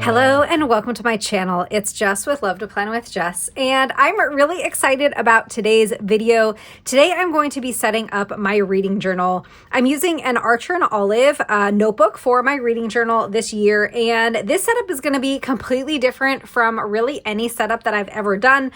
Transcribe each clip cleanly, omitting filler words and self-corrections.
Hello and welcome to my channel. It's Jess with Love to Plan with Jess, and I'm really excited about today's video. Today I'm going to be setting up my reading journal. I'm using an Archer and Olive notebook for my reading journal this year, and this setup is going to be completely different from really any setup that I've ever done.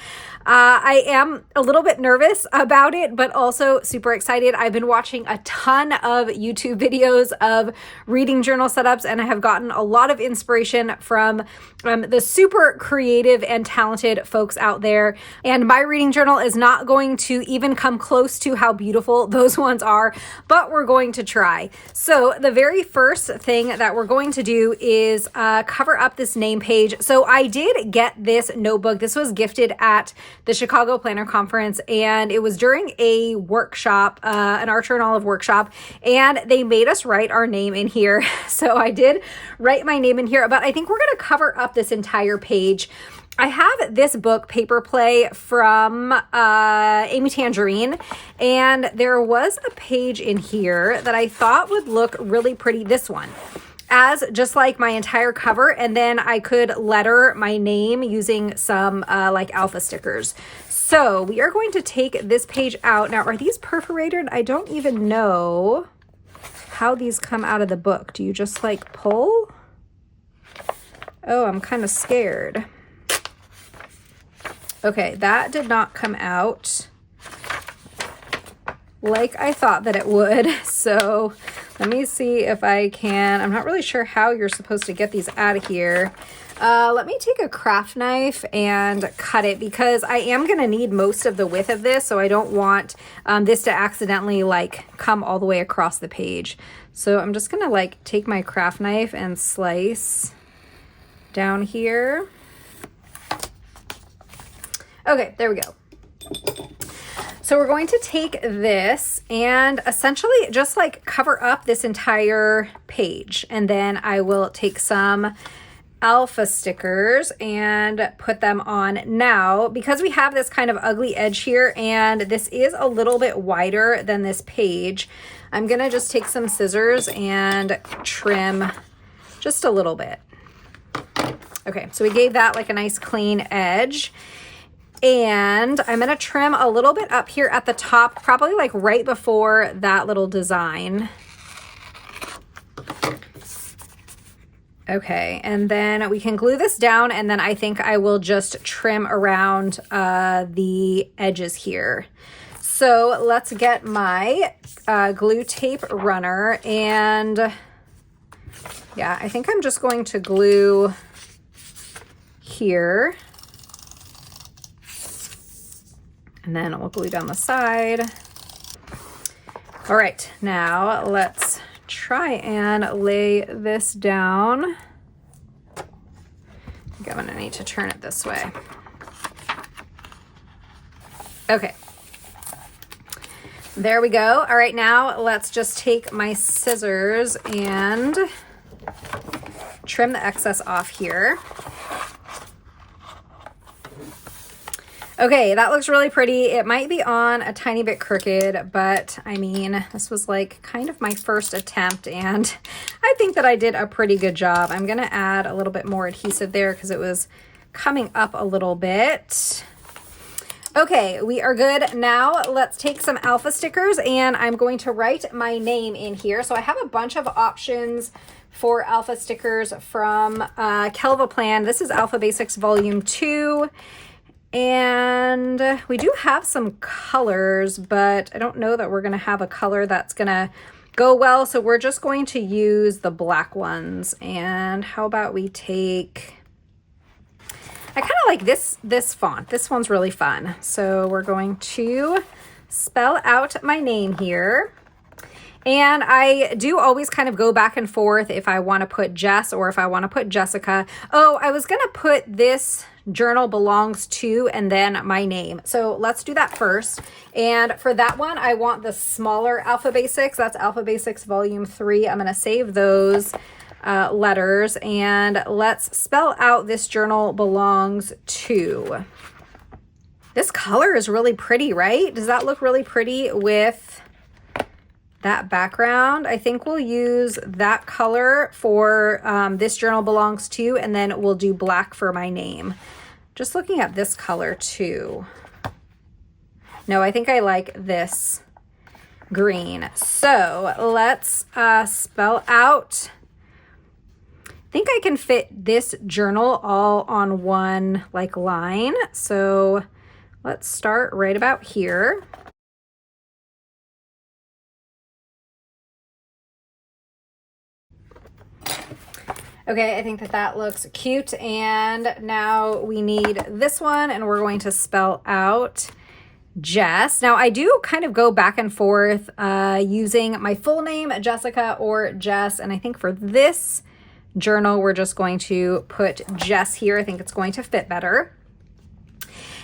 I am a little bit nervous about it, but also super excited. I've been watching a ton of YouTube videos of reading journal setups, and I have gotten a lot of inspiration from the super creative and talented folks out there. And my reading journal is not going to even come close to how beautiful those ones are, but we're going to try. So the very first thing that we're going to do is cover up this name page. So I did get this notebook. This was gifted at the Chicago Planner Conference, and it was during a workshop, an Archer and Olive workshop, and they made us write our name in here. So I did write my name in here, but I think we're going to cover up this entire page. I have this book, Paper Play, from Amy Tangerine, and there was a page in here that I thought would look really pretty, this one, as just like my entire cover, and then I could letter my name using some like alpha stickers. So we are going to take this page out. Now, are these perforated? I don't even know how these come out of the book. Do you just like pull? Oh, I'm kind of scared. Okay, that did not come out like I thought that it would. So let me see if I can. I'm not really sure how you're supposed to get these out of here. Let me take a craft knife and cut it, because I am going to need most of the width of this, so I don't want this to accidentally like come all the way across the page. So I'm just going to like take my craft knife and slice down here. Okay, there we go. So we're going to take this and essentially just like cover up this entire page. And then I will take some alpha stickers and put them on. Now, because we have this kind of ugly edge here, and this is a little bit wider than this page, I'm gonna just take some scissors and trim just a little bit. Okay, so we gave that like a nice clean edge. And I'm going to trim a little bit up here at the top, probably like right before that little design. Okay, and then we can glue this down, and then I think I will just trim around the edges here. So let's get my glue tape runner, and yeah, I think I'm just going to glue here. And then we'll glue down the side. All right, now let's try and lay this down. I think I'm gonna need to turn it this way. Okay. There we go. All right, now let's just take my scissors and trim the excess off here. Okay, that looks really pretty. It might be on a tiny bit crooked, but I mean, this was like kind of my first attempt, and I think that I did a pretty good job. I'm gonna add a little bit more adhesive there because it was coming up a little bit. Okay, we are good. Now let's take some alpha stickers, and I'm going to write my name in here. So I have a bunch of options for alpha stickers from Kelva Plan. This is Alpha Basics Volume 2. And we do have some colors, but I don't know that we're going to have a color that's going to go well. So we're just going to use the black ones. And how about we take, I kind of like this font. This one's really fun. So we're going to spell out my name here. And I do always kind of go back and forth if I want to put Jess or if I want to put Jessica. Oh, I was going to put this journal belongs to and then my name. So let's do that first. And for that one, I want the smaller Alpha Basics. That's Alpha Basics Volume 3. I'm going to save those letters, and let's spell out this journal belongs to. This color is really pretty, right? Does that look really pretty with that background. I think we'll use that color for This Journal Belongs To, and then we'll do black for my name. Just looking at this color too. No, I think I like this green. So let's spell out. I think I can fit this journal all on one like line. So let's start right about here. Okay, I think that that looks cute. And now we need this one, and we're going to spell out Jess. Now I do kind of go back and forth using my full name, Jessica or Jess. And I think for this journal, we're just going to put Jess here. I think it's going to fit better.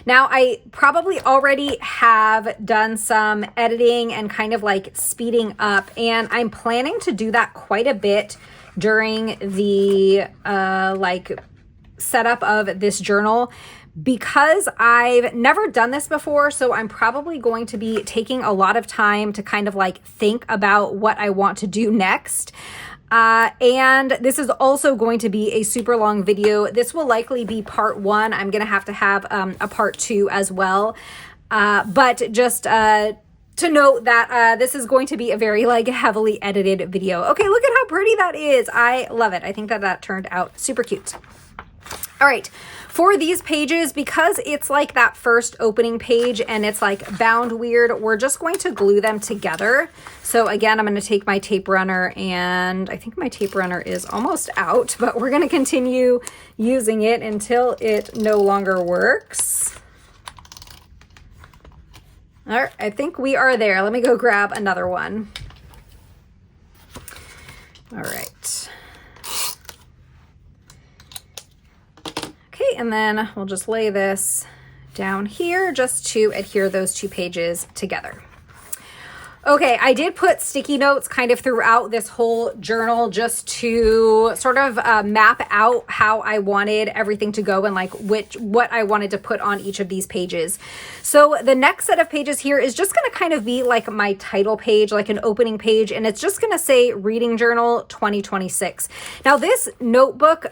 Now, I probably already have done some editing and kind of like speeding up, and I'm planning to do that quite a bit during the like setup of this journal, because I've never done this before. So I'm probably going to be taking a lot of time to kind of like think about what I want to do next. And this is also going to be a super long video. This will likely be part 1. I'm going to have a part 2 as well. But just to note that this is going to be a very like heavily edited video. Okay, look at how pretty that is. I love it. I think that that turned out super cute. All right, for these pages, because it's like that first opening page and it's like bound weird, we're just going to glue them together. So again, I'm going to take my tape runner, and I think my tape runner is almost out, but we're going to continue using it until it no longer works. All right, I think we are there. Let me go grab another one. All right. Okay, and then we'll just lay this down here just to adhere those 2 pages together. Okay, I did put sticky notes kind of throughout this whole journal just to sort of map out how I wanted everything to go and like what I wanted to put on each of these pages. So the next set of pages here is just going to kind of be like my title page, like an opening page, and it's just going to say Reading Journal 2026. Now this notebook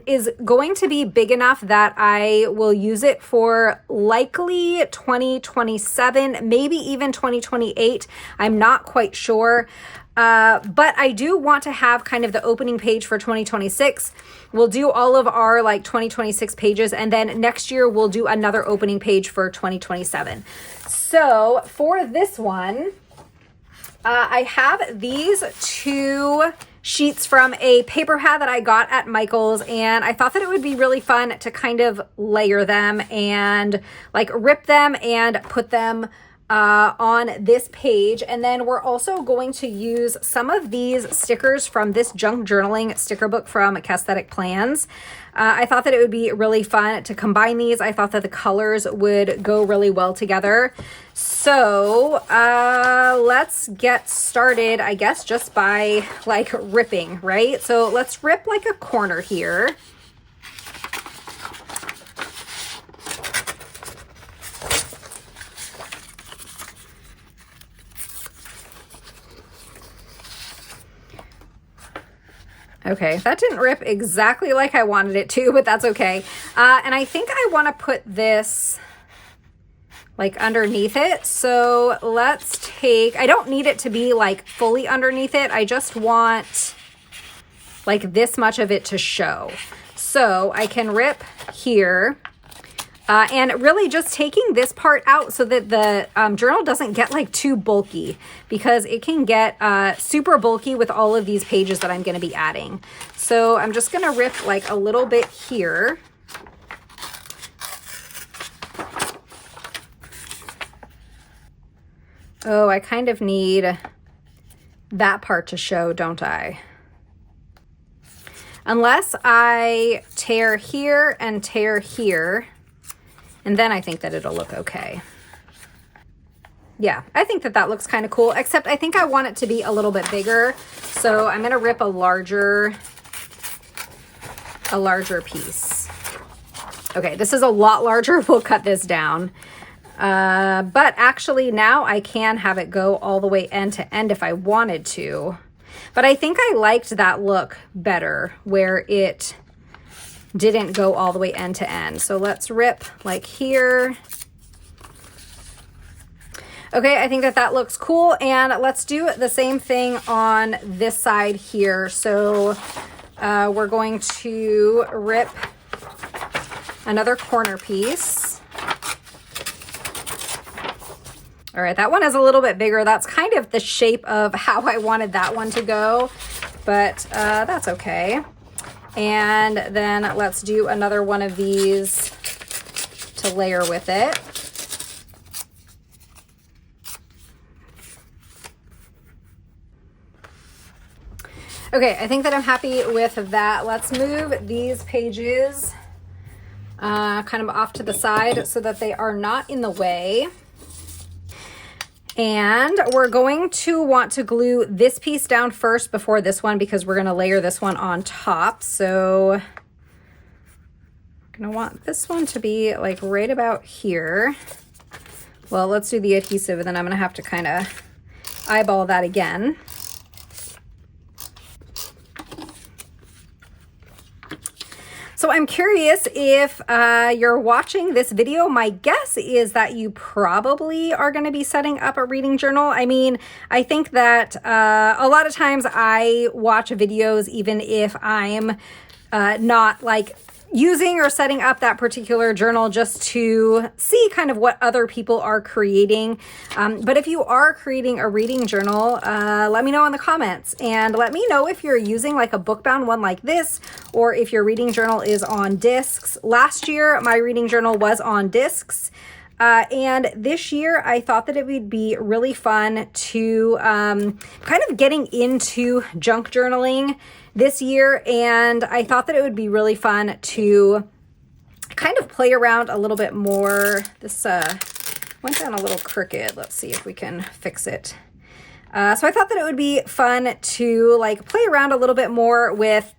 is going to be big enough that I will use it for likely 2027, maybe even 2028. I'm not quite sure, but I do want to have kind of the opening page for 2026. We'll do all of our like 2026 pages, and then next year we'll do another opening page for 2027. So for this one, I have these 2 sheets from a paper pad that I got at Michael's, and I thought that it would be really fun to kind of layer them and like rip them and put them on this page. And then we're also going to use some of these stickers from this junk journaling sticker book from Casthetic Plans. I thought that it would be really fun to combine these. I thought that the colors would go really well together. So let's get started, I guess, just by like ripping, right? So let's rip like a corner here. Okay, that didn't rip exactly like I wanted it to, but that's okay. And I think I want to put this like underneath it. So let's take, I don't need it to be like fully underneath it. I just want like this much of it to show. So I can rip here. And really just taking this part out so that the journal doesn't get like too bulky, because it can get super bulky with all of these pages that I'm going to be adding. So I'm just going to rip like a little bit here. Oh, I kind of need that part to show, don't I? Unless I tear here and tear here. And then I think that it'll look okay. Yeah, I think that that looks kind of cool, except I think I want it to be a little bit bigger. So I'm going to rip a larger piece. Okay, this is a lot larger. We'll cut this down. But actually now I can have it go all the way end to end if I wanted to. But I think I liked that look better where it didn't go all the way end to end. So let's rip like here. Okay, I think that that looks cool. And let's do the same thing on this side here. So we're going to rip another corner piece. All right, that one is a little bit bigger. That's kind of the shape of how I wanted that one to go, but that's okay. And then let's do another one of these to layer with it. Okay, I think that I'm happy with that. Let's move these pages kind of off to the side so that they are not in the way. And we're going to want to glue this piece down first before this one because we're going to layer this one on top. So I'm going to want this one to be like right about here. Well, let's do the adhesive and then I'm going to have to kind of eyeball that again. So I'm curious if you're watching this video. My guess is that you probably are going to be setting up a reading journal. I mean, I think that a lot of times I watch videos even if I'm not like using or setting up that particular journal just to see kind of what other people are creating. But if you are creating a reading journal, let me know in the comments and let me know if you're using like a book-bound one like this or if your reading journal is on discs. Last year, my reading journal was on discs. And this year, I thought that it would be really fun to kind of getting into junk journaling this year. And I thought that it would be really fun to kind of play around a little bit more. This went down a little crooked. Let's see if we can fix it. So I thought that it would be fun to like play around a little bit more with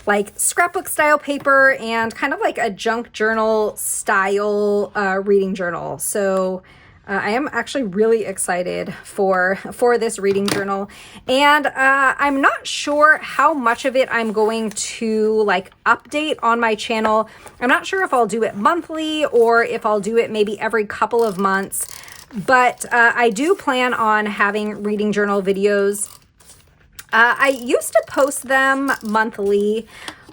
like scrapbook style paper and kind of like a junk journal style reading journal. So I am actually really excited for this reading journal. And I'm not sure how much of it I'm going to like update on my channel. I'm not sure if I'll do it monthly or if I'll do it maybe every couple of months. But I do plan on having reading journal videos. I used to post them monthly,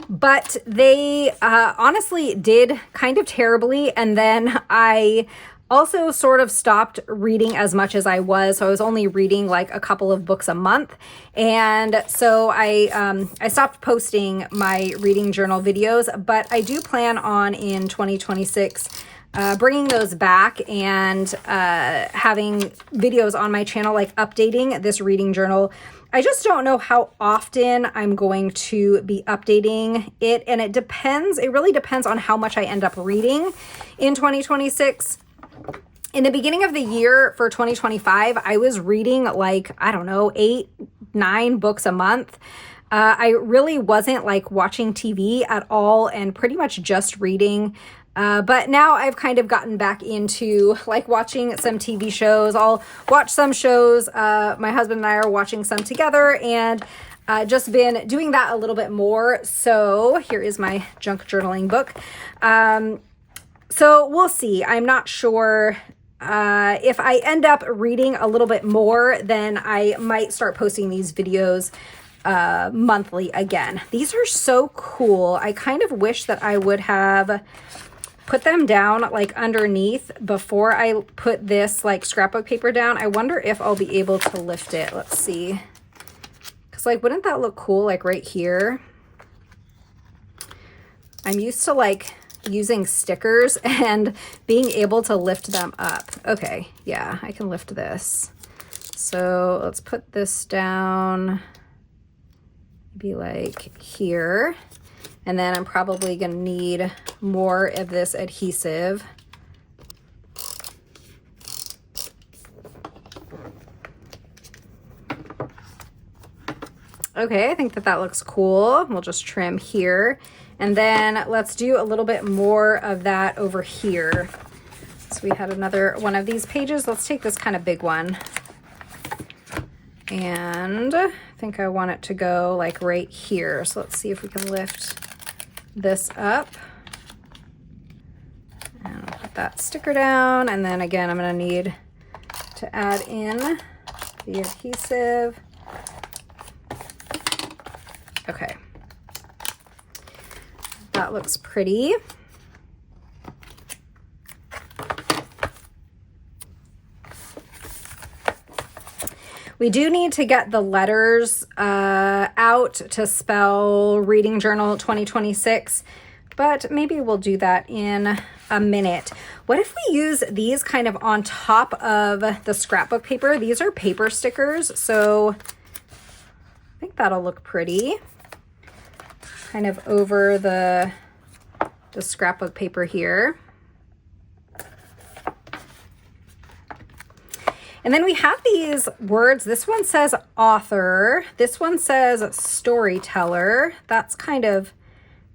but they honestly did kind of terribly. And then I also sort of stopped reading as much as I was. So I was only reading like a couple of books a month. And so I stopped posting my reading journal videos, but I do plan on in 2026 bringing those back and having videos on my channel, like updating this reading journal. I just don't know how often I'm going to be updating it. And it depends, it really depends on how much I end up reading in 2026. In the beginning of the year for 2025, I was reading like, I don't know, 8, 9 books a month. I really wasn't like watching TV at all and pretty much just reading. But now I've kind of gotten back into like watching some TV shows. I'll watch some shows. My husband and I are watching some together and just been doing that a little bit more. So here is my junk journaling book. So we'll see. I'm not sure if I end up reading a little bit more, then I might start posting these videos monthly again. These are so cool. I kind of wish that I would have put them down like underneath before I put this like scrapbook paper down. I wonder if I'll be able to lift it. Let's see. Because like, wouldn't that look cool? Like right here. I'm used to like using stickers and being able to lift them up. Okay, yeah, I can lift this. So let's put this down maybe like here. And then I'm probably gonna need more of this adhesive. Okay, I think that that looks cool. We'll just trim here. And then let's do a little bit more of that over here. So So we had another one of these pages. Let's take this kind of big one. And I think I want it to go like right here. So let's see if we can lift this up. And I'll put that sticker down. And then again, I'm going to need to add in the adhesive. Okay. That looks pretty. We do need to get the letters out to spell Reading Journal 2026, but maybe we'll do that in a minute. What if we use these kind of on top of the scrapbook paper? These are paper stickers, so I think that'll look pretty. Kind of over the scrapbook paper here. And then we have these words. This one says author. This one says storyteller. That's kind of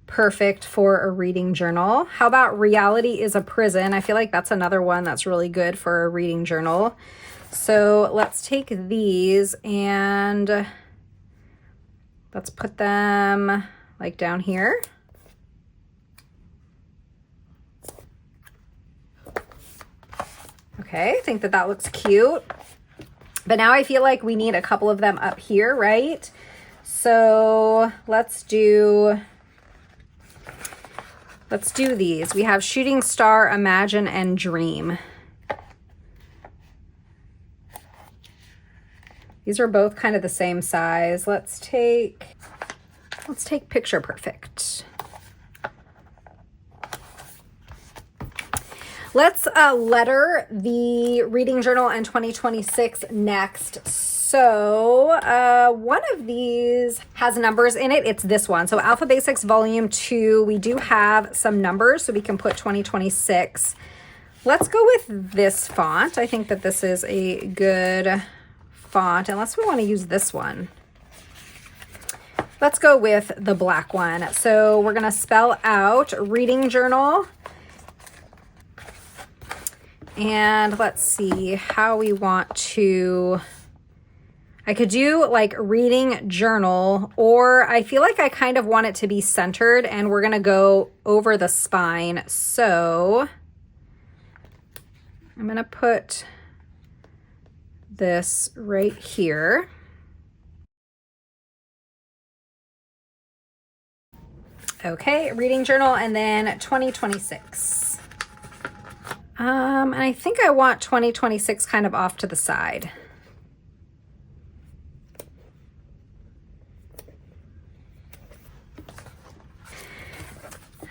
perfect for a reading journal. How about reality is a prison? I feel like that's another one that's really good for a reading journal. So let's take these and let's put them like down here. Okay, I think that that looks cute. But now I feel like we need a couple of them up here, right? So let's do these. We have Shooting Star, Imagine, and Dream. These are both kind of the same size. Let's take Picture Perfect. Let's letter the reading journal in 2026 next. So one of these has numbers in it. It's this one. So Alpha Basics Volume 2, we do have some numbers, so we can put 2026. Let's go with this font. I think that this is a good font, unless we want to use this one. Let's go with the black one. So we're going to spell out Reading Journal. And let's see how we want to, I could do like Reading Journal, or I feel like I kind of want it to be centered and we're going to go over the spine. So I'm going to put this right here. Okay, Reading Journal, and then 2026. And I think I want 2026 kind of off to the side.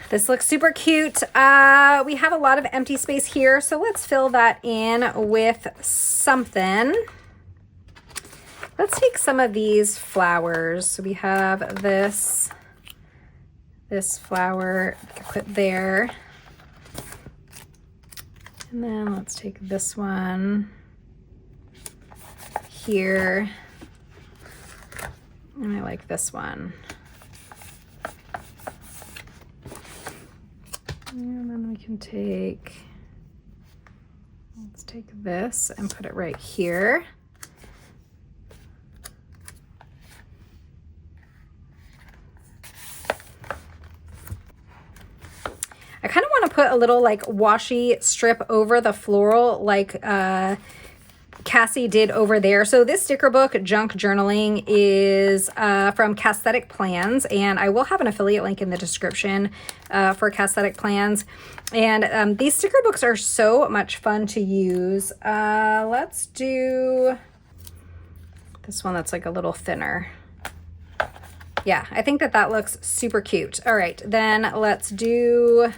This looks super cute. We have a lot of empty space here, so let's fill that in with something. Let's take some of these flowers. So we have this flower, put there. And then let's take this one here. And I like this one. And then we can let's take this and put it right here. I kind of want to put a little like washi strip over the floral like Cassie did over there. So this sticker book, Junk Journaling, is from Casthetic Plans, and I will have an affiliate link in the description for Casthetic Plans. And these sticker books are so much fun to use. Let's do this one that's like a little thinner. Yeah, I think that that looks super cute. All right, then let's do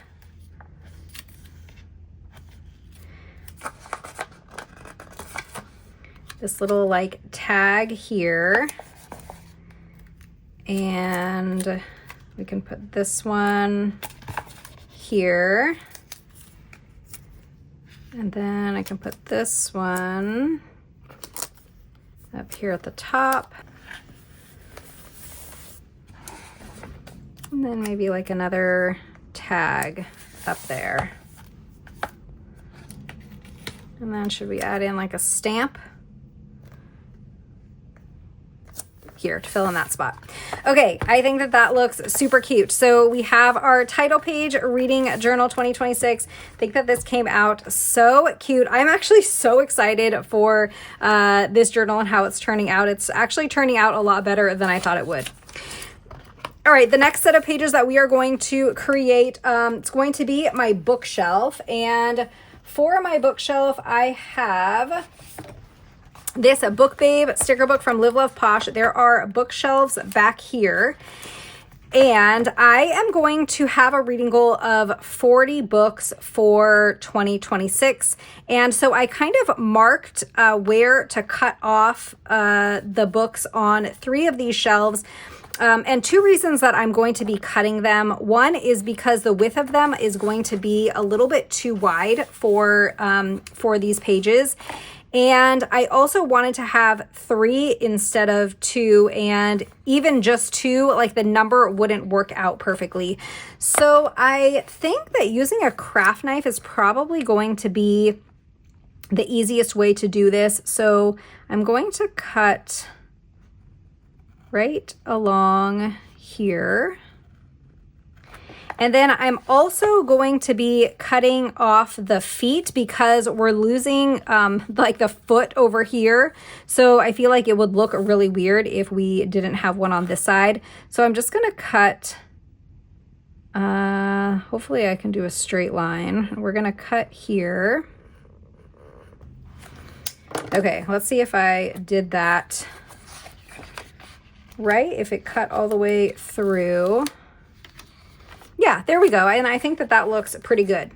this little like tag here, and we can put this one here, and then I can put this one up here at the top, and then maybe like another tag up there. And then should we add in like a stamp here to fill in that spot? Okay, I think that that looks super cute. So we have our title page, Reading Journal 2026. I think that this came out so cute. I'm actually so excited for this journal and how it's turning out. It's actually turning out a lot better than I thought it would. All right, the next set of pages that we are going to create, it's going to be my bookshelf. And for my bookshelf, I have this Book Babe sticker book from Live Love Posh. There are bookshelves back here. And I am going to have a reading goal of 40 books for 2026. And so I kind of marked where to cut off the books on 3 of these shelves. And 2 reasons that I'm going to be cutting them. One is because the width of them is going to be a little bit too wide for these pages. And I also wanted to have 3 instead of 2, and even just 2, like the number wouldn't work out perfectly. So I think that using a craft knife is probably going to be the easiest way to do this. So I'm going to cut right along here. And then I'm also going to be cutting off the feet because we're losing like the foot over here. So I feel like it would look really weird if we didn't have one on this side. So I'm just gonna cut, hopefully I can do a straight line. We're gonna cut here. Okay, let's see if I did that right, if it cut all the way through. Yeah, there we go. And I think that that looks pretty good.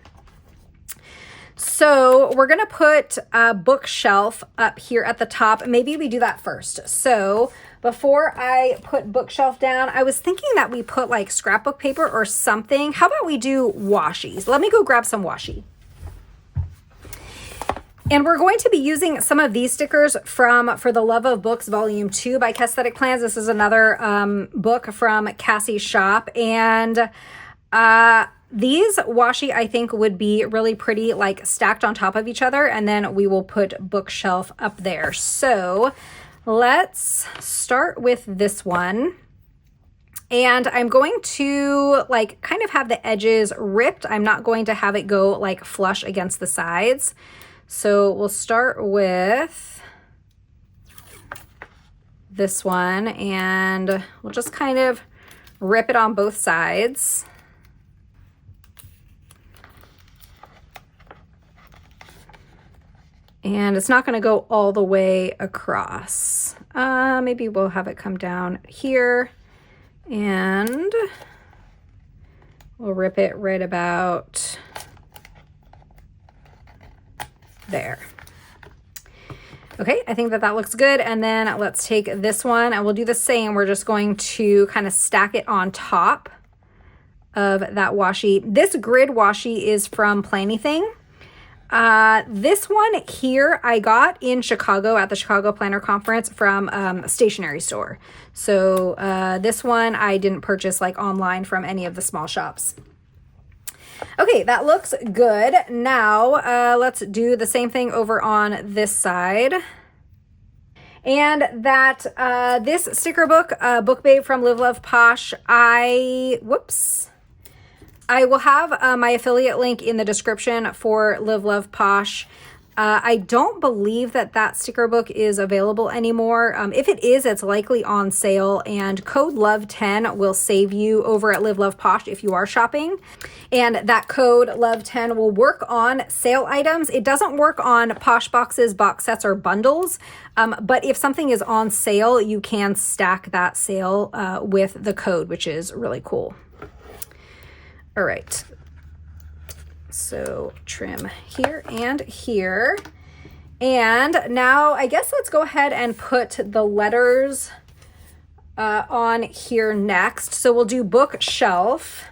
So we're going to put a bookshelf up here at the top. Maybe we do that first. So before I put bookshelf down, I was thinking that we put like scrapbook paper or something. How about we do washies? Let me go grab some washi. And we're going to be using some of these stickers from For the Love of Books Volume 2 by Aesthetic Plans. This is another book from Cassie's shop. And these washi, I think, would be really pretty, like stacked on top of each other. And then we will put bookshelf up there. So let's start with this one. And I'm going to like kind of have the edges ripped. I'm not going to have it go like flush against the sides. So we'll start with this one and we'll just kind of rip it on both sides. And it's not going to go all the way across. Maybe we'll have it come down here and we'll rip it right about there. Okay, I think that that looks good. And then let's take this one and we'll do the same. We're just going to kind of stack it on top of that washi. This grid washi is from Planything. This one here I got in Chicago at the Chicago Planner Conference from a stationery store. So this one I didn't purchase like online from any of the small shops. Okay, that looks good. Now let's do the same thing over on this side. And that this sticker book, Book Babe from Live Love Posh, I will have my affiliate link in the description for Live Love Posh. I don't believe that that sticker book is available anymore. If it is, it's likely on sale, and code LOVE10 will save you over at Live Love Posh if you are shopping. And that code LOVE10 will work on sale items. It doesn't work on Posh boxes, box sets, or bundles. But if something is on sale, you can stack that sale with the code, which is really cool. All right. So trim here and here. And now I guess let's go ahead and put the letters on here next. So we'll do bookshelf.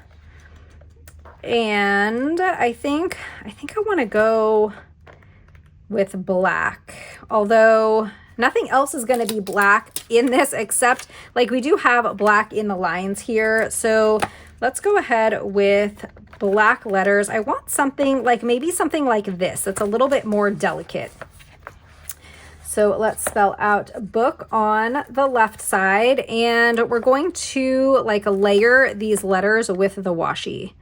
And I think I want to go with black. Although nothing else is going to be black in this except like we do have black in the lines here. So let's go ahead with black letters. I want something like, maybe something like this. That's a little bit more delicate. So let's spell out book on the left side, and we're going to like layer these letters with the washi.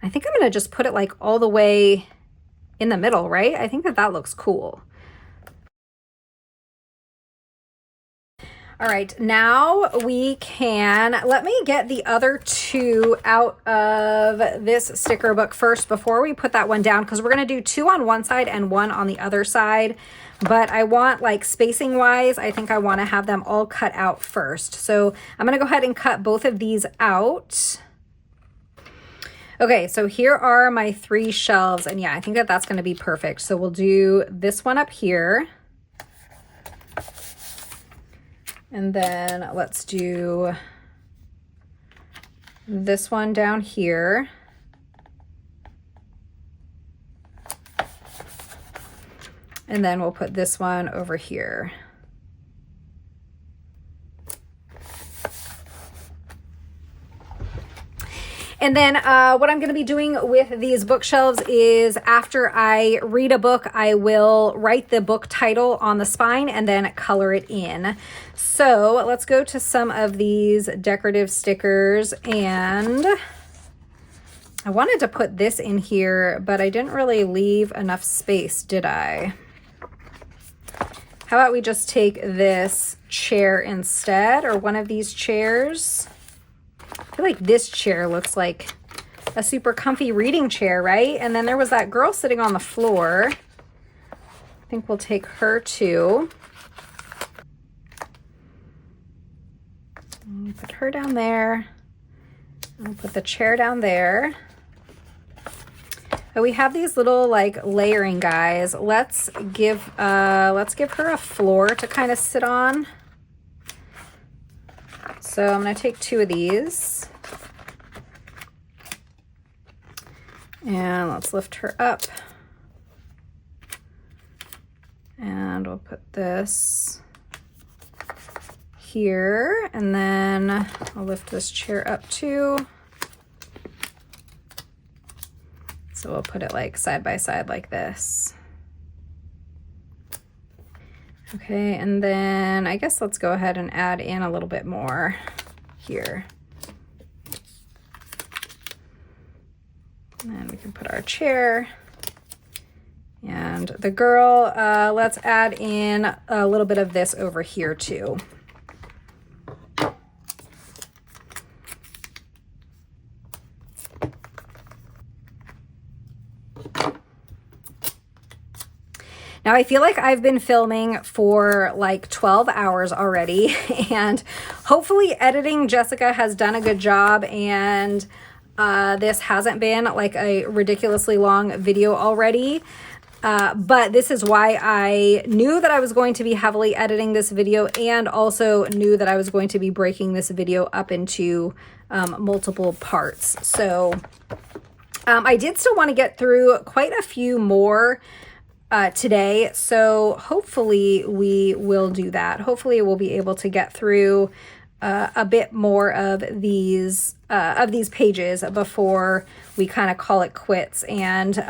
I think I'm going to just put it like all the way in the middle, right? I think that that looks cool. All right, now we can, let me get the other two out of this sticker book first before we put that one down, because we're going to do two on one side and one on the other side. But I want, like, spacing wise, I think I want to have them all cut out first. So I'm going to go ahead and cut both of these out. Okay, so here are my 3 shelves, and yeah, I think that that's going to be perfect. So we'll do this one up here. And then let's do this one down here. And then we'll put this one over here. And then what I'm going to be doing with these bookshelves is after I read a book, I will write the book title on the spine and then color it in. So let's go to some of these decorative stickers, and I wanted to put this in here, but I didn't really leave enough space, did I? How about we just take this chair instead, or one of these chairs? I feel like this chair looks like a super comfy reading chair, right? And then there was that girl sitting on the floor. I think we'll take her too. Put her down there. I'll put the chair down there. But we have these little like layering guys. Let's give her a floor to kind of sit on. So I'm going to take 2 of these. And let's lift her up. And we'll put this here. And then I'll lift this chair up too. So we'll put it like side by side like this. Okay, and then I guess let's go ahead and add in a little bit more here. And then we can put our chair. And the girl, let's add in a little bit of this over here too. Now I feel like I've been filming for like 12 hours already, and hopefully editing Jessica has done a good job, and this hasn't been like a ridiculously long video already. But this is why I knew that I was going to be heavily editing this video, and also knew that I was going to be breaking this video up into multiple parts. So I did still want to get through quite a few more today, so hopefully we will do that. Hopefully we'll be able to get through a bit more of these pages before we kind of call it quits and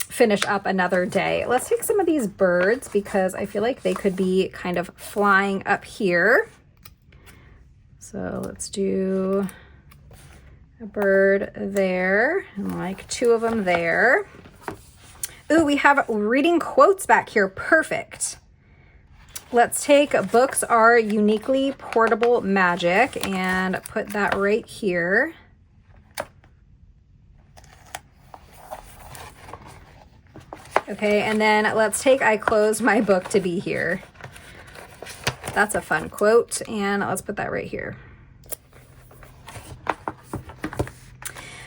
finish up another day. Let's take some of these birds because I feel like they could be kind of flying up here. So let's do a bird there and like 2 of them there. Ooh, we have reading quotes back here. Perfect. Let's take books are uniquely portable magic and put that right here. Okay, and then let's take I closed my book to be here. That's a fun quote, and let's put that right here.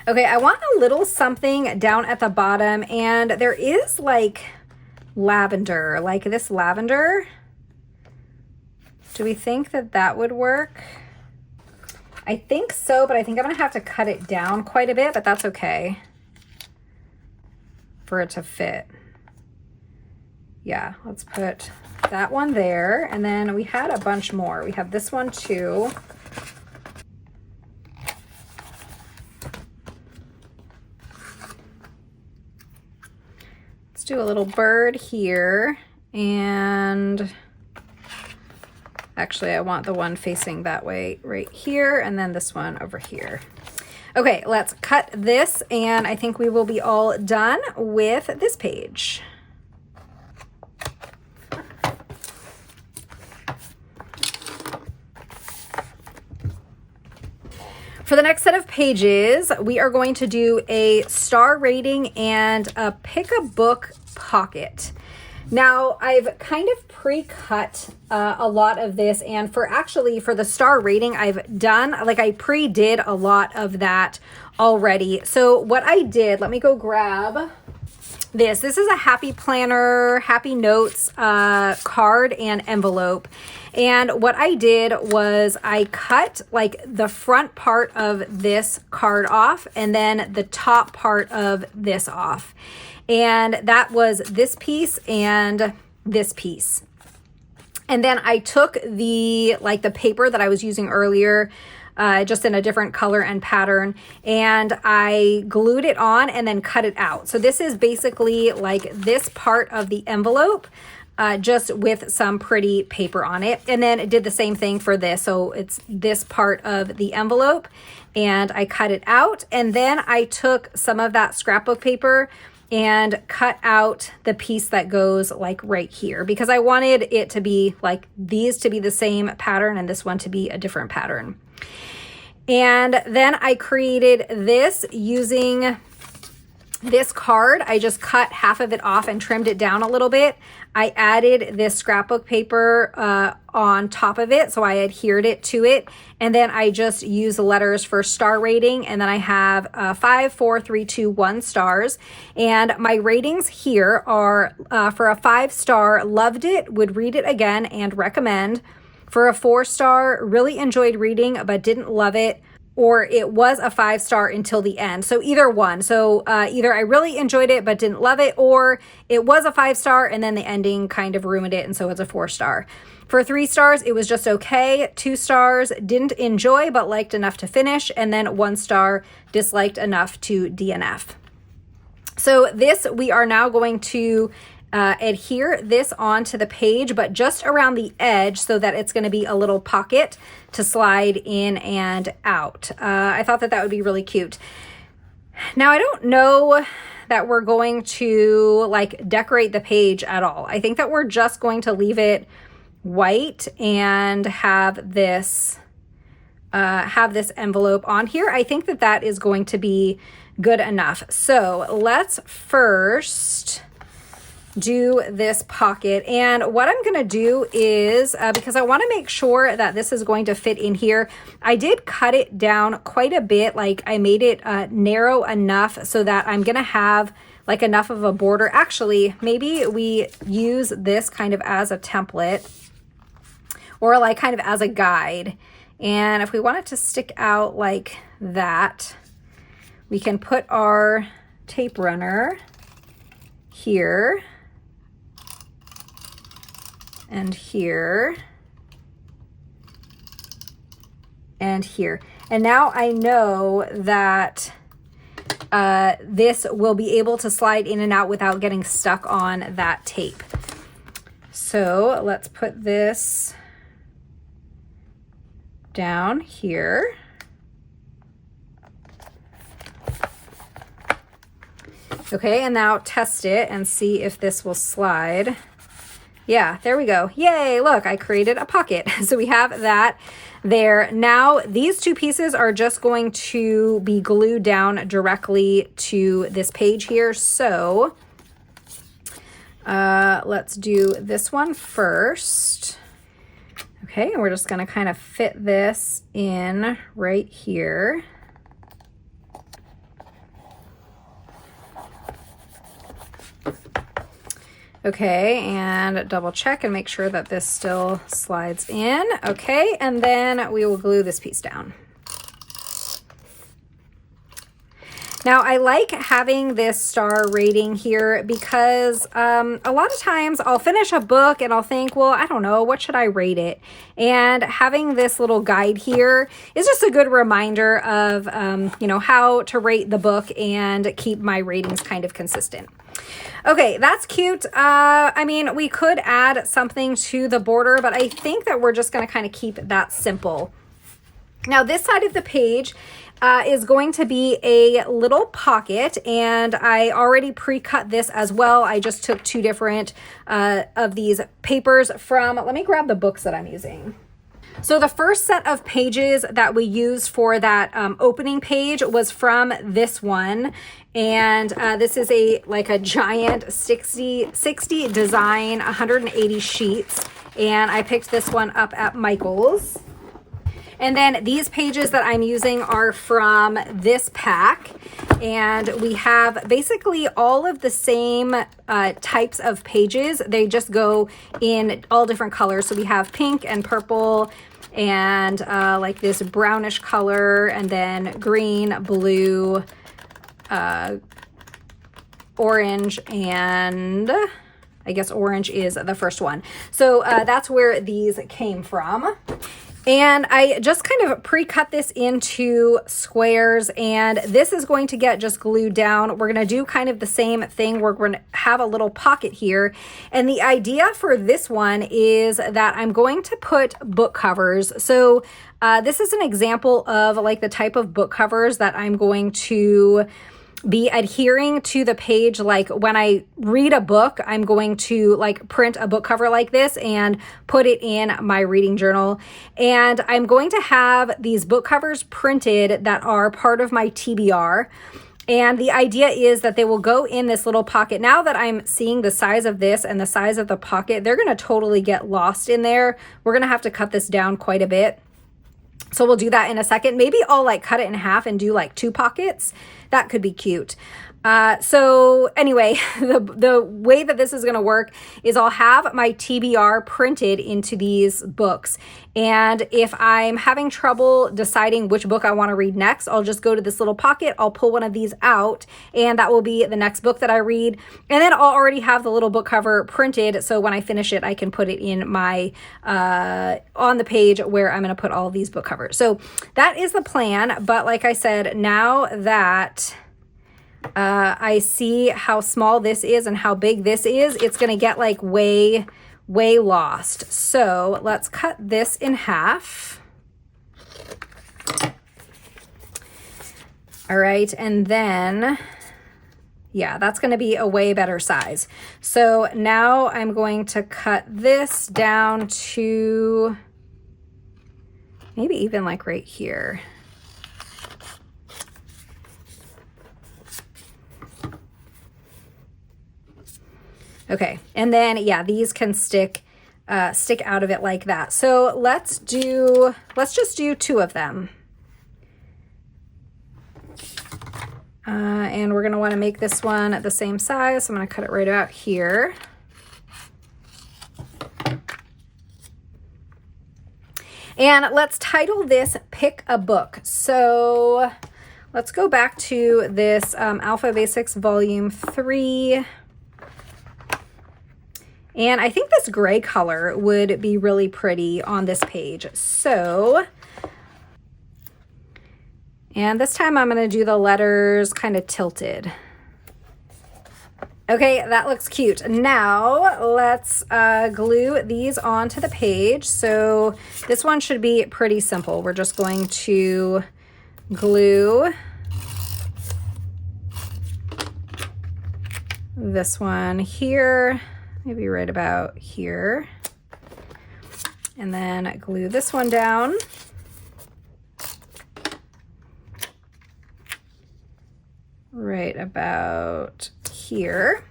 Okay, I want a little something down at the bottom, and there is like lavender, like this lavender. Do we think that that would work? I think so, but I think I'm gonna have to cut it down quite a bit, but that's okay for it to fit. Yeah, let's put that one there, and then we had a bunch more. We have this one too. do a little bird here, and actually I want the one facing that way right here, and then this one over here. Okay, let's cut this, and I think we will be all done with this page. For the next set of pages, we are going to do a star rating and a pick a book pocket. Now, I've kind of pre-cut a lot of this, and for the star rating, I pre-did a lot of that already. So what I did, let me go grab this. This is a Happy Planner, Happy Notes card and envelope. And what I did was I cut like the front part of this card off and then the top part of this off. And that was this piece and this piece. And then I took the paper that I was using earlier, just in a different color and pattern, and I glued it on and then cut it out. So this is basically like this part of the envelope, just with some pretty paper on it. And then it did the same thing for this. So it's this part of the envelope, and I cut it out. And then I took some of that scrapbook paper and cut out the piece that goes like right here, because I wanted it to be like these to be the same pattern and this one to be a different pattern. And then I created this using this card. I just cut half of it off and trimmed it down a little bit. I added this scrapbook paper on top of it, so I adhered it to it. And then I just use the letters for star rating. And then I have 5, 4, 3, 2, 1 stars. And my ratings here are for a 5-star, loved it, would read it again, and recommend. For a 4-star, really enjoyed reading but didn't love it, or it was a 5-star until the end. So either one. So either I really enjoyed it but didn't love it, or it was a 5-star and then the ending kind of ruined it, and so it's a 4-star. For 3 stars, it was just okay. 2 stars, didn't enjoy but liked enough to finish, and then 1 star, disliked enough to DNF. So this, we are now going to adhere this onto the page, but just around the edge, so that it's going to be a little pocket to slide in and out. I thought that would be really cute. Now, I don't know that we're going to like decorate the page at all. I think that we're just going to leave it white and have this envelope on here. I think that is going to be good enough. So let's first do this pocket. And what I'm going to do is, because I want to make sure that this is going to fit in here, I did cut it down quite a bit. Like I made it narrow enough so that I'm going to have like enough of a border. Actually, maybe we use this kind of as a template, or like kind of as a guide. And if we want it to stick out like that, we can put our tape runner here and here and here. And now I know that this will be able to slide in and out without getting stuck on that tape. So let's put this down here. Okay, and now test it and see if this will slide. Yeah, there we go. Yay, look, I created a pocket. So we have that there. Now, these 2 pieces are just going to be glued down directly to this page here. So let's do this one first. Okay, and we're just going to kind of fit this in right here. Okay, and double check and make sure that this still slides in. Okay, and then we will glue this piece down. Now, I like having this star rating here because a lot of times I'll finish a book and I'll think, well, I don't know, what should I rate it? And having this little guide here is just a good reminder of, how to rate the book and keep my ratings kind of consistent. Okay, that's cute. I mean, we could add something to the border, but I think that we're just going to kind of keep that simple. Now, this side of the page is going to be a little pocket, and I already pre-cut this as well. I just took two different of these papers from, let me grab the books that I'm using. So the first set of pages that we used for that opening page was from this one. And this is like a giant 60 design, 180 sheets. And I picked this one up at Michael's. And then these pages that I'm using are from this pack. And we have basically all of the same types of pages. They just go in all different colors. So we have pink and purple and like this brownish color, and then green, blue, orange, and I guess orange is the first one. So that's where these came from. And I just kind of pre-cut this into squares, and this is going to get just glued down. We're going to do kind of the same thing. We're going to have a little pocket here. And the idea for this one is that I'm going to put book covers. So this is an example of like the type of book covers that I'm going to be adhering to the page. Like when I read a book, I'm going to like print a book cover like this and put it in my reading journal. And I'm going to have these book covers printed that are part of my TBR. And the idea is that they will go in this little pocket. Now that I'm seeing the size of this and the size of the pocket, they're going to totally get lost in there. We're going to have to cut this down quite a bit. So we'll do that in a second. Maybe I'll like cut it in half and do like 2 pockets. That could be cute. So anyway, the way that this is going to work is I'll have my TBR printed into these books. And if I'm having trouble deciding which book I want to read next, I'll just go to this little pocket. I'll pull one of these out, and that will be the next book that I read. And then I'll already have the little book cover printed. So when I finish it, I can put it in my, on the page where I'm going to put all of these book covers. So that is the plan. But like I said, now that I see how small this is and how big this is, it's going to get like way lost. So let's cut this in half. All right. And then, yeah, that's going to be a way better size. So now I'm going to cut this down to maybe even like right here. Okay, and then, yeah, these can stick out of it like that. So let's just do 2 of them. And we're gonna wanna make this one the same size. So I'm gonna cut it right about here. And let's title this Pick a Book. So let's go back to this Alpha Basics Volume 3. And I think this gray color would be really pretty on this page. So, and this time I'm going to do the letters kind of tilted. Okay, that looks cute. Now let's glue these onto the page. So this one should be pretty simple. We're just going to glue this one here. Maybe right about here. And then glue this one down. Right about here.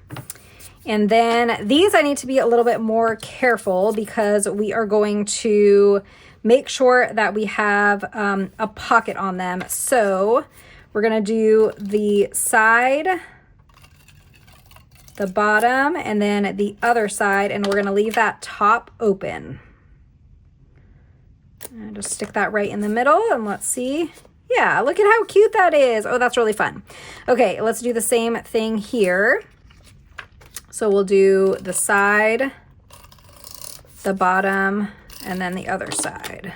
And then these I need to be a little bit more careful because we are going to make sure that we have a pocket on them. So we're gonna do the side, the bottom, and then the other side, and we're gonna leave that top open. And just stick that right in the middle, and let's see. Yeah, look at how cute that is. Oh, that's really fun. Okay, let's do the same thing here. So we'll do the side, the bottom, and then the other side.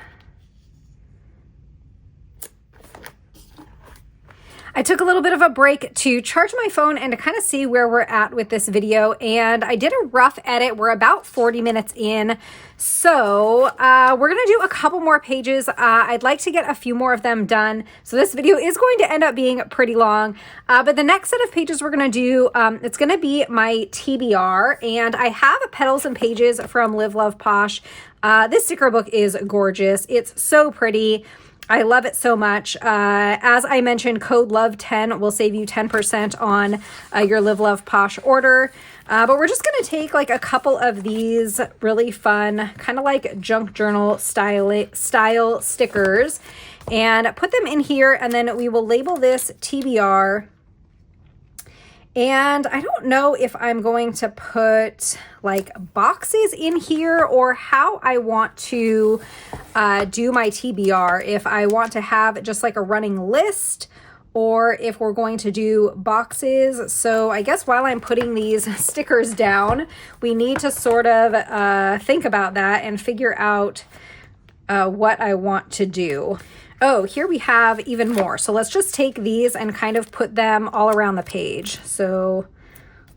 I took a little bit of a break to charge my phone and to kind of see where we're at with this video, and I did a rough edit. We're about 40 minutes in, so we're gonna do a couple more pages. I'd like to get a few more of them done, so this video is going to end up being pretty long, but the next set of pages we're gonna do, it's gonna be my TBR, and I have Petals and Pages from Live Love Posh. This sticker book is gorgeous. It's so pretty. I love it so much. As I mentioned, code LOVE10 will save you 10% on your Live Love Posh order. But we're just going to take like a couple of these really fun, kind of like junk journal style stickers and put them in here. And then we will label this TBR. And I don't know if I'm going to put like boxes in here or how I want to do my TBR. If I want to have just like a running list or if we're going to do boxes. So I guess while I'm putting these stickers down, we need to sort of think about that and figure out what I want to do. Oh, here we have even more. So let's just take these and kind of put them all around the page. So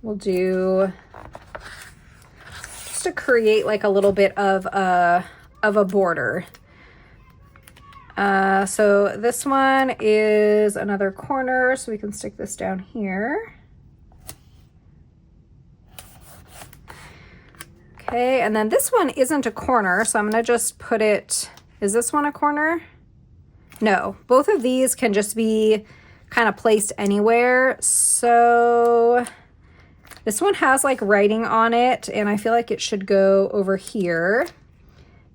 we'll do, just to create like a little bit of a border. So this one is another corner, so we can stick this down here. Okay, and then this one isn't a corner, so I'm gonna just put it, is this one a corner? No, both of these can just be kind of placed anywhere. So this one has like writing on it, and I feel like it should go over here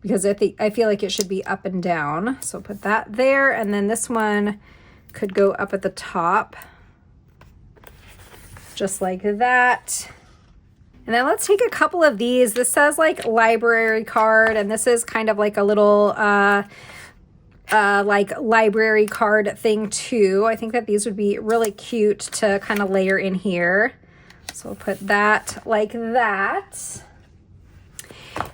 because I feel like it should be up and down. So put that there, and then this one could go up at the top, just like that. And then let's take a couple of these. This says like library card, and this is kind of like a little like library card thing too. I think that these would be really cute to kind of layer in here. So we'll put that like that.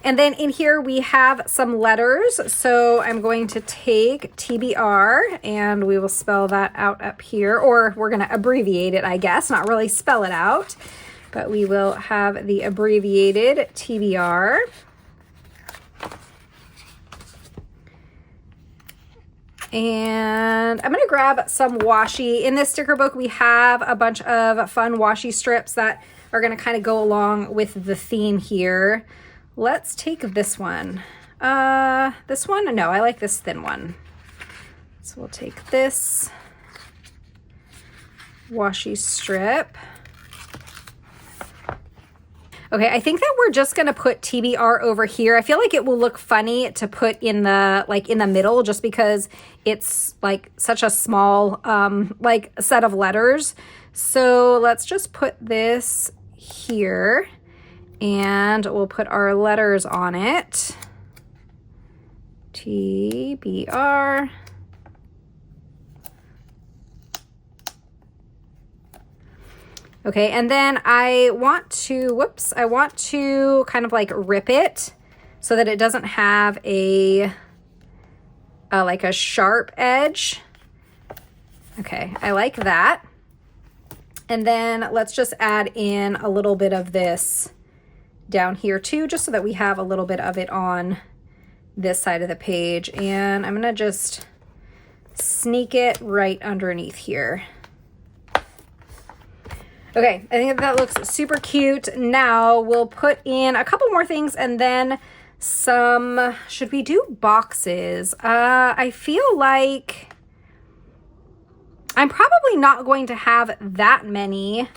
And then in here we have some letters. So I'm going to take TBR and we will spell that out up here, or we're going to abbreviate it, I guess, not really spell it out, but we will have the abbreviated TBR. And I'm going to grab some washi. In this sticker book, we have a bunch of fun washi strips that are going to kind of go along with the theme here. Let's take this one. This one? No, I like this thin one. So we'll take this washi strip. Okay, I think that we're just gonna put TBR over here. I feel like it will look funny to put in the middle just because it's like such a small like set of letters. So let's just put this here and we'll put our letters on it. TBR. Okay, and then I want to kind of like rip it so that it doesn't have a like a sharp edge. Okay, I like that. And then let's just add in a little bit of this down here too, just so that we have a little bit of it on this side of the page. And I'm gonna just sneak it right underneath here. Okay, I think that looks super cute. Now we'll put in a couple more things and then some, should we do boxes? I feel like I'm probably not going to have that many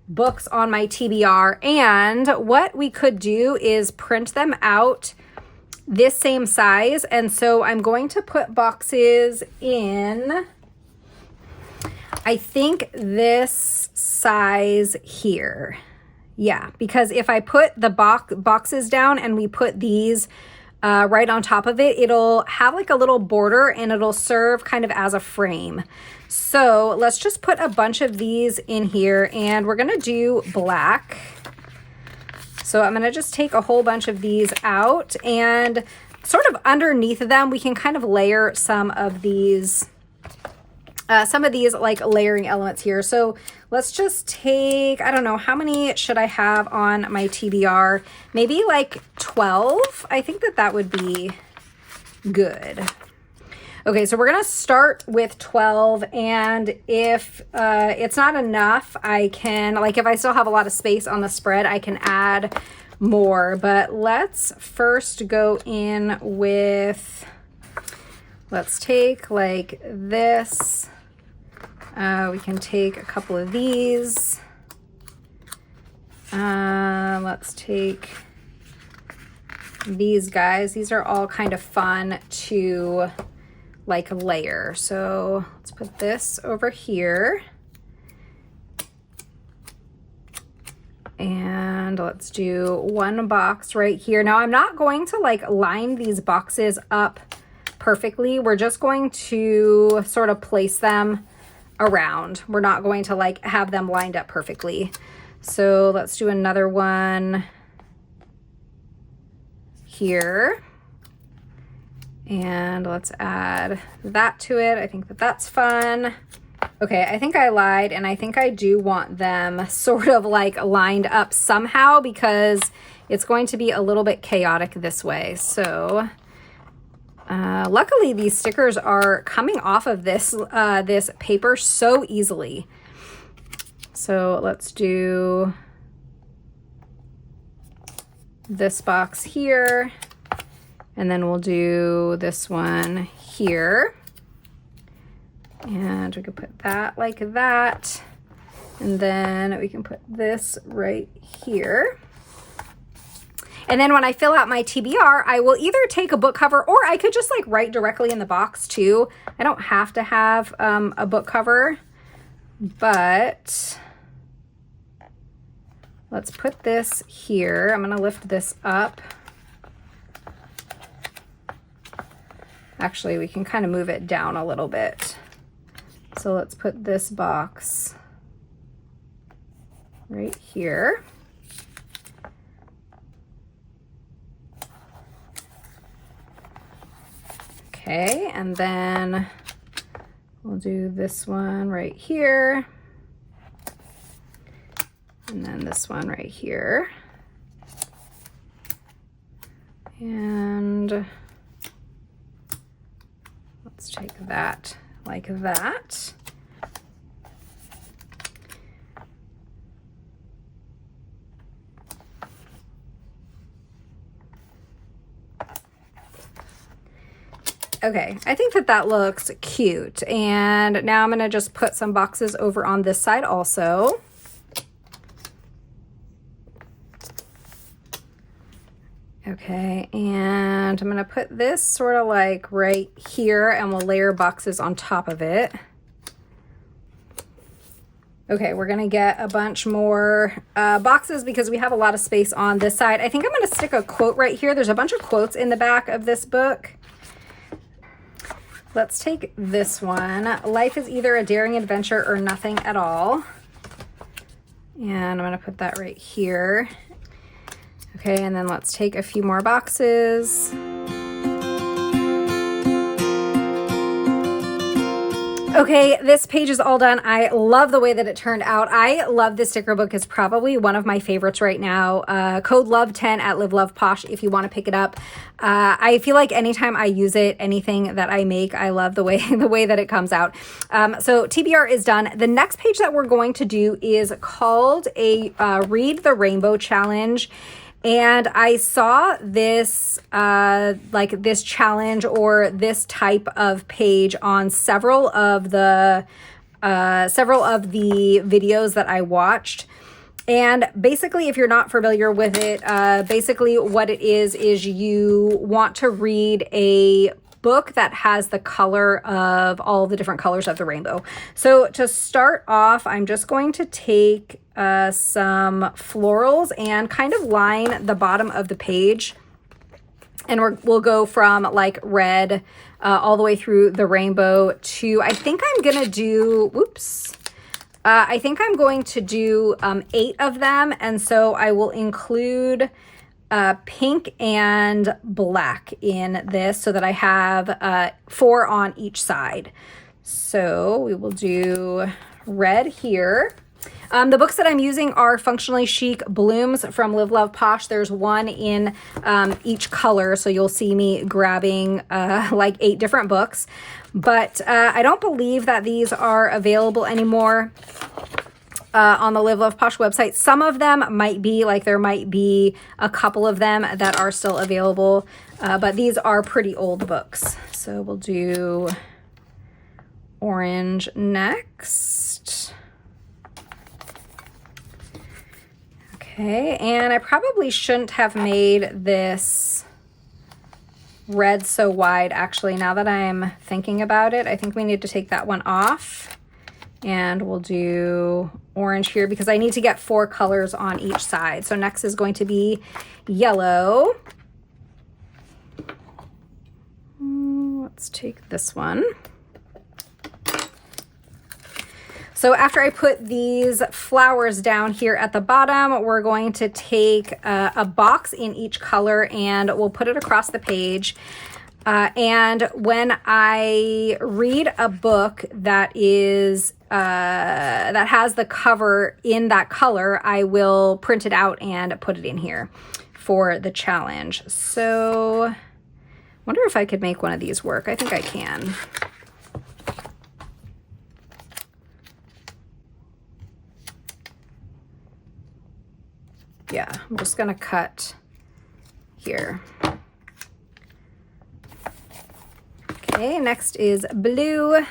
books on my TBR, and what we could do is print them out this same size. And so I'm going to put boxes in, I think this size here. Yeah, because if I put the boxes down and we put these right on top of it, it'll have like a little border and it'll serve kind of as a frame. So let's just put a bunch of these in here, and we're gonna do black. So I'm gonna just take a whole bunch of these out, and sort of underneath them, we can kind of layer some of these some of these like layering elements here. So let's just take, I don't know, how many should I have on my TBR? Maybe like 12. I think that that would be good. Okay, so we're gonna start with 12, and if it's not enough, I can, like if I still have a lot of space on the spread, I can add more. But let's first go in with, let's take like this. We can take a couple of these. Let's take these guys. These are all kind of fun to like layer. So let's put this over here. And let's do one box right here. Now I'm not going to like line these boxes up perfectly. We're just going to sort of place them around. We're not going to like have them lined up perfectly. So let's do another one here. And let's add that to it. I think that that's fun. Okay, I think I lied, and I think I do want them sort of like lined up somehow because it's going to be a little bit chaotic this way. So luckily these stickers are coming off of this this paper so easily. So let's do this box here. And then we'll do this one here. And we could put that like that. And then we can put this right here. And then when I fill out my TBR, I will either take a book cover, or I could just like write directly in the box too. I don't have to have a book cover, but let's put this here. I'm gonna lift this up. Actually, we can kind of move it down a little bit. So let's put this box right here. Okay, and then we'll do this one right here. And then this one right here. And let's take that like that. Okay, I think that that looks cute. And now I'm gonna just put some boxes over on this side also. Okay, and I'm gonna put this sort of like right here, and we'll layer boxes on top of it. Okay, we're gonna get a bunch more boxes because we have a lot of space on this side. I think I'm gonna stick a quote right here. There's a bunch of quotes in the back of this book. Let's take this one. Life is either a daring adventure or nothing at all. And I'm gonna put that right here. Okay, and then let's take a few more boxes. Okay, this page is all done. I love the way that it turned out. I love this sticker book. It's probably one of my favorites right now. Code LOVE10 at Live Love Posh if you want to pick it up. I feel like anytime I use it, anything that I make, I love the way that it comes out. So TBR is done. The next page that we're going to do is called a Read the Rainbow Challenge. And I saw this, like this challenge or this type of page on several of the videos that I watched. And basically, if you're not familiar with it, basically what it is you want to read a book that has the color of all the different colors of the rainbow. So to start off, I'm just going to take some florals and kind of line the bottom of the page. And we'll go from like red all the way through the rainbow to, I think I'm gonna do, I think I'm going to do 8 of them. And so I will include pink and black in this so that I have 4 on each side. So we will do red here. The books that I'm using are Functionally Chic Blooms from Live Love Posh. There's one in each color, so you'll see me grabbing like 8 different books. But I don't believe that these are available anymore on the Live Love Posh website. Some of them might be, like there might be a couple of them that are still available, but these are pretty old books. So we'll do orange next. Okay, and I probably shouldn't have made this red so wide. Actually, now that I'm thinking about it, I think we need to take that one off. And we'll do orange here because I need to get 4 colors on each side. So next is going to be yellow. Let's take this one. So after I put these flowers down here at the bottom, we're going to take a box in each color and we'll put it across the page. And when I read a book that is that has the cover in that color, I will print it out and put it in here for the challenge. So I wonder if I could make one of these work. I think I can. Yeah, I'm just gonna cut here. Okay, next is blue.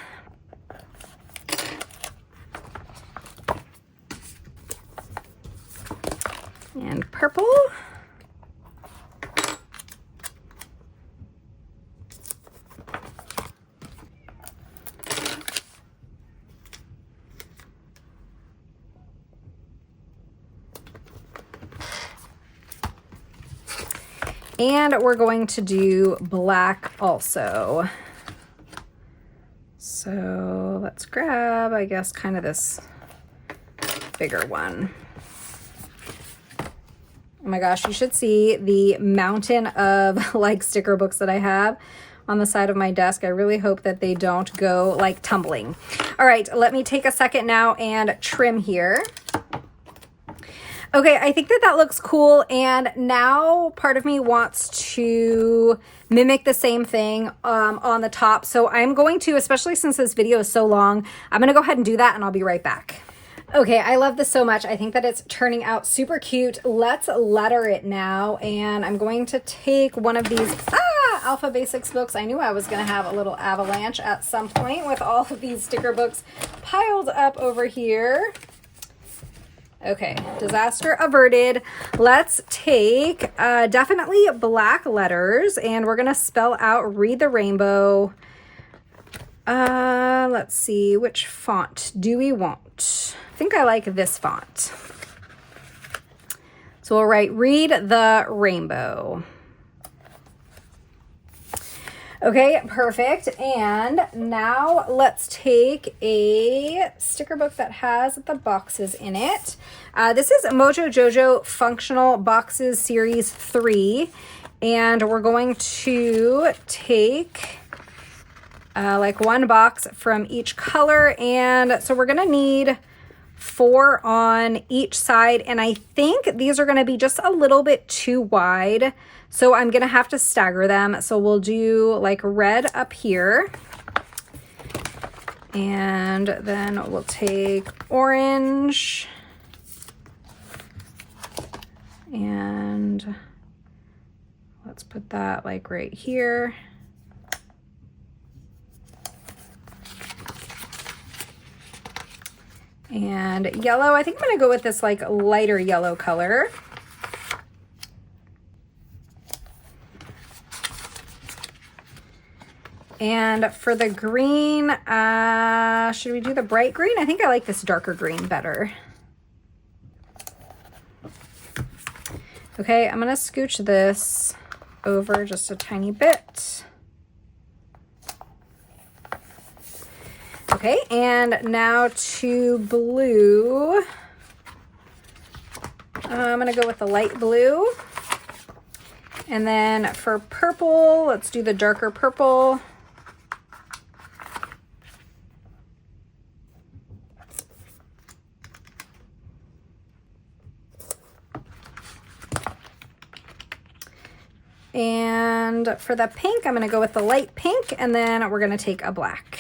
And purple. And we're going to do black also. So let's grab, I guess, kind of this bigger one. Oh my gosh, you should see the mountain of like sticker books that I have on the side of my desk. I really hope that they don't go like tumbling. All right, let me take a second now and trim here. Okay, I think that that looks cool, and now part of me wants to mimic the same thing on the top. So I'm going to, especially since this video is so long, I'm gonna go ahead and do that and I'll be right back. Okay, I love this so much. I think that it's turning out super cute. Let's letter it now, and I'm going to take one of these Alpha Basics books. I knew I was gonna have a little avalanche at some point with all of these sticker books piled up over here. Okay, disaster averted. Let's take definitely black letters, and we're gonna spell out Read the Rainbow. Let's see, which font do we want? I think I like this font. So we'll write Read the Rainbow. Okay, perfect. And now let's take a sticker book that has the boxes in it. This is Mojo Jojo Functional Boxes Series 3. And we're going to take like one box from each color. And so we're gonna need 4 on each side. And I think these are gonna be just a little bit too wide. So I'm gonna have to stagger them. So we'll do like red up here. And then we'll take orange. And let's put that like right here. And yellow, I think I'm gonna go with this like lighter yellow color. And for the green, should we do the bright green? I think I like this darker green better. Okay, I'm gonna scooch this over just a tiny bit. Okay, and now to blue. I'm gonna go with the light blue. And then for purple, let's do the darker purple. And for the pink, I'm going to go with the light pink, and then we're going to take a black.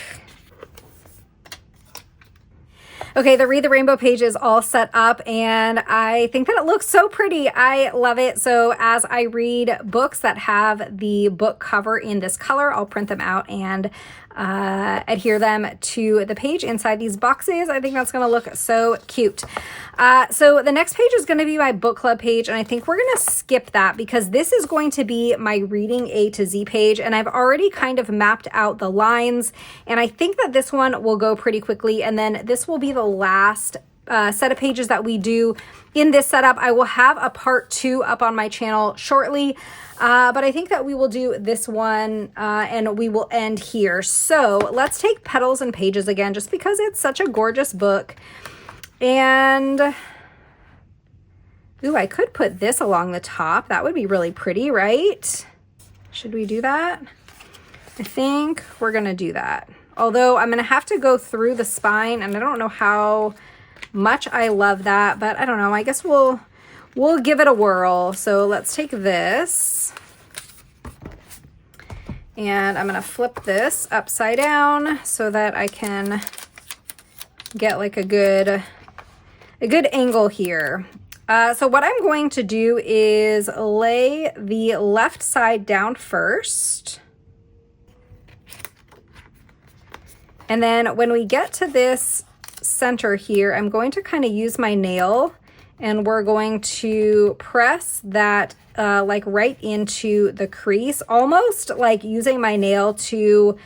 Okay, the Read the Rainbow page is all set up, and I think that it looks so pretty. I love it. So as I read books that have the book cover in this color, I'll print them out and adhere them to the page inside these boxes. I think that's going to look so cute. So the next page is going to be my book club page, and I think we're going to skip that because this is going to be my reading A to Z page, and I've already kind of mapped out the lines, and I think that this one will go pretty quickly, and then this will be the last set of pages that we do in this setup. I will have a part 2 up on my channel shortly, but I think that we will do this one and we will end here. So let's take Petals and Pages again, just because it's such a gorgeous book. And ooh, I could put this along the top. That would be really pretty, right? Should we do that? I think we're gonna do that. Although I'm gonna have to go through the spine, and I don't know how much I love that, but I don't know. I guess we'll give it a whirl. So let's take this, and I'm gonna flip this upside down so that I can get like a good angle here. So what I'm going to do is lay the left side down first. And then when we get to this center here, I'm going to kind of use my nail, and we're going to press that like right into the crease, almost like using my nail to,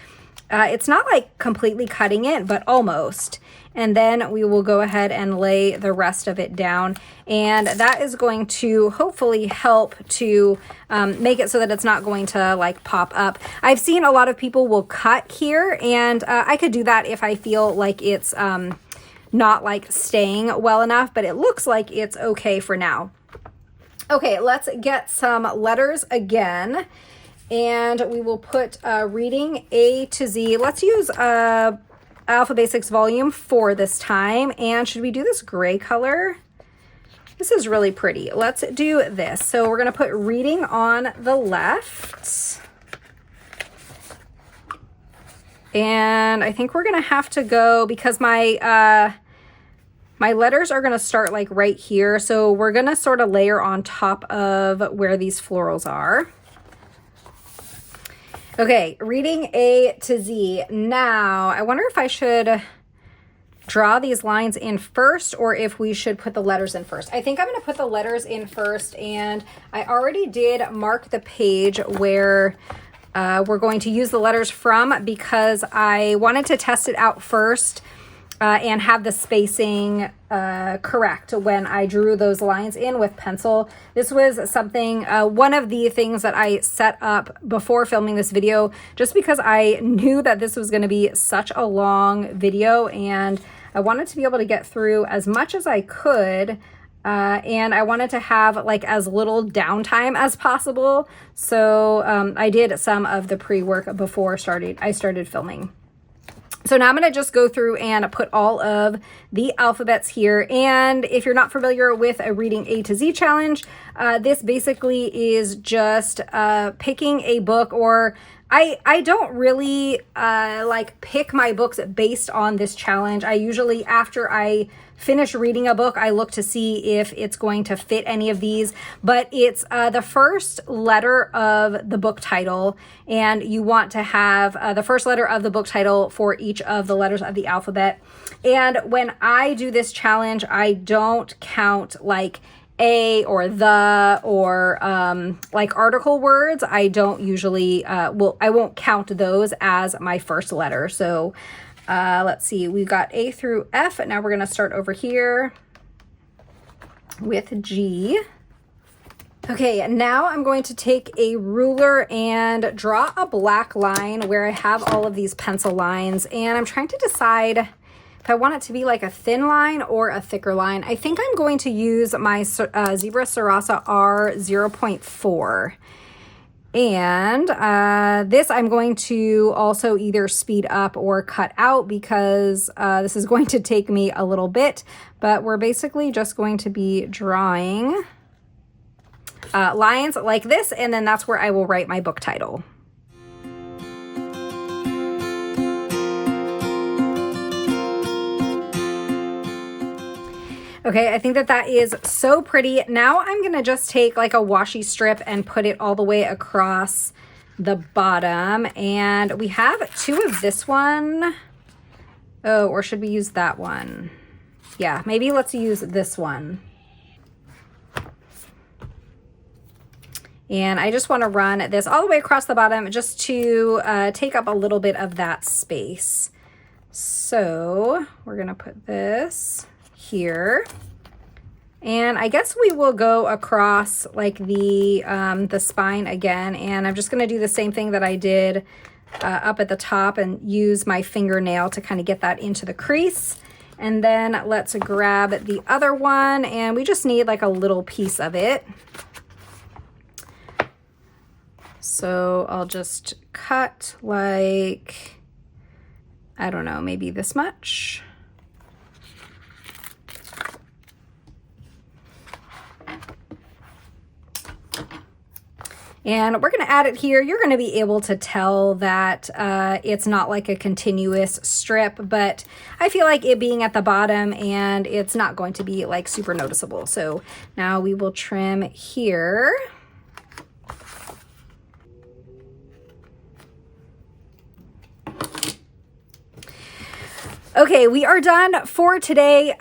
it's not like completely cutting it, but almost. And then we will go ahead and lay the rest of it down. And that is going to hopefully help to make it so that it's not going to like pop up. I've seen a lot of people will cut here, and I could do that if I feel like it's not like staying well enough, but it looks like it's okay for now. Okay, let's get some letters again. And we will put reading A to Z. Let's use Alpha Basics Volume 4 this time. And should we do this gray color? This is really pretty. Let's do this. So we're going to put reading on the left. And I think we're going to have to go, because my letters are going to start like right here. So we're going to sort of layer on top of where these florals are. Okay, reading A to Z. Now, I wonder if I should draw these lines in first, or if we should put the letters in first. I think I'm going to put the letters in first, and I already did mark the page where we're going to use the letters from, because I wanted to test it out first and have the spacing correct when I drew those lines in with pencil. This was something, one of the things that I set up before filming this video, just because I knew that this was going to be such a long video, and I wanted to be able to get through as much as I could, and I wanted to have like as little downtime as possible. So I did some of the pre-work before I started filming. So now I'm going to just go through and put all of the alphabets here. And if you're not familiar with a Reading A to Z challenge, this basically is just picking a book, or I don't really like pick my books based on this challenge. I usually, after I finish reading a book, I look to see if it's going to fit any of these, but it's the first letter of the book title, and you want to have the first letter of the book title for each of the letters of the alphabet. And when I do this challenge, I don't count like a or the or like article words. I don't usually, I won't count those as my first letter. So let's see, we've got A through F, and now we're going to start over here with G. Okay, now I'm going to take a ruler and draw a black line where I have all of these pencil lines, and I'm trying to decide if I want it to be like a thin line or a thicker line. I think I'm going to use my Zebra Sarasa R 0.4. And this I'm going to also either speed up or cut out, because this is going to take me a little bit, but we're basically just going to be drawing lines like this, and then that's where I will write my book title. Okay, I think that that is so pretty. Now I'm gonna just take like a washi strip and put it all the way across the bottom. And we have two of this one. Oh, or should we use that one? Yeah, maybe let's use this one. And I just wanna run this all the way across the bottom just to take up a little bit of that space. So we're gonna put this here, and I guess we will go across like the spine again, and I'm just going to do the same thing that I did up at the top and use my fingernail to kind of get that into the crease. And then let's grab the other one, and we just need like a little piece of it. So I'll just cut like, I don't know, maybe this much. And we're gonna add it here. You're gonna be able to tell that it's not like a continuous strip, but I feel like it being at the bottom and it's not going to be like super noticeable. So now we will trim here. Okay, we are done for today.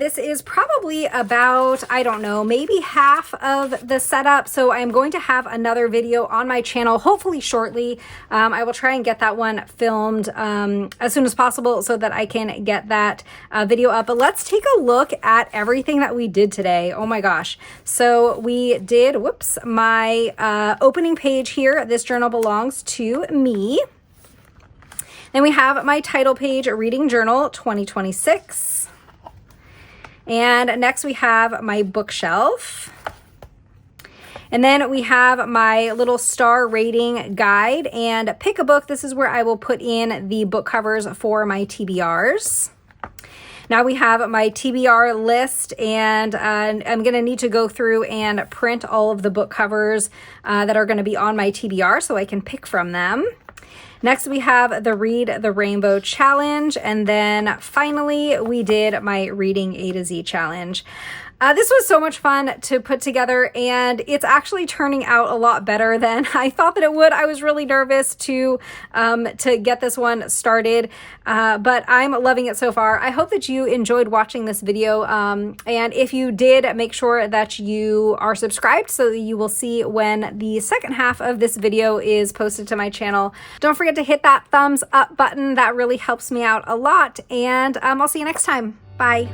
This is probably about, I don't know, maybe half of the setup. So I'm going to have another video on my channel, hopefully shortly. I will try and get that one filmed as soon as possible so that I can get that video up. But let's take a look at everything that we did today. Oh my gosh. So we did, whoops, my opening page here. This journal belongs to me. Then we have my title page, Reading Journal 2026. And next we have my bookshelf. And then we have my little star rating guide and pick a book. This is where I will put in the book covers for my TBRs. Now we have my TBR list, and I'm going to need to go through and print all of the book covers that are going to be on my TBR so I can pick from them. Next, we have the Read the Rainbow Challenge. And then finally, we did my Reading A to Z Challenge. This was so much fun to put together, and it's actually turning out a lot better than I thought that it would. I was really nervous to get this one started, but I'm loving it so far. I hope that you enjoyed watching this video, and if you did, make sure that you are subscribed so that you will see when the second half of this video is posted to my channel. Don't forget to hit that thumbs up button. That really helps me out a lot, and I'll see you next time. Bye.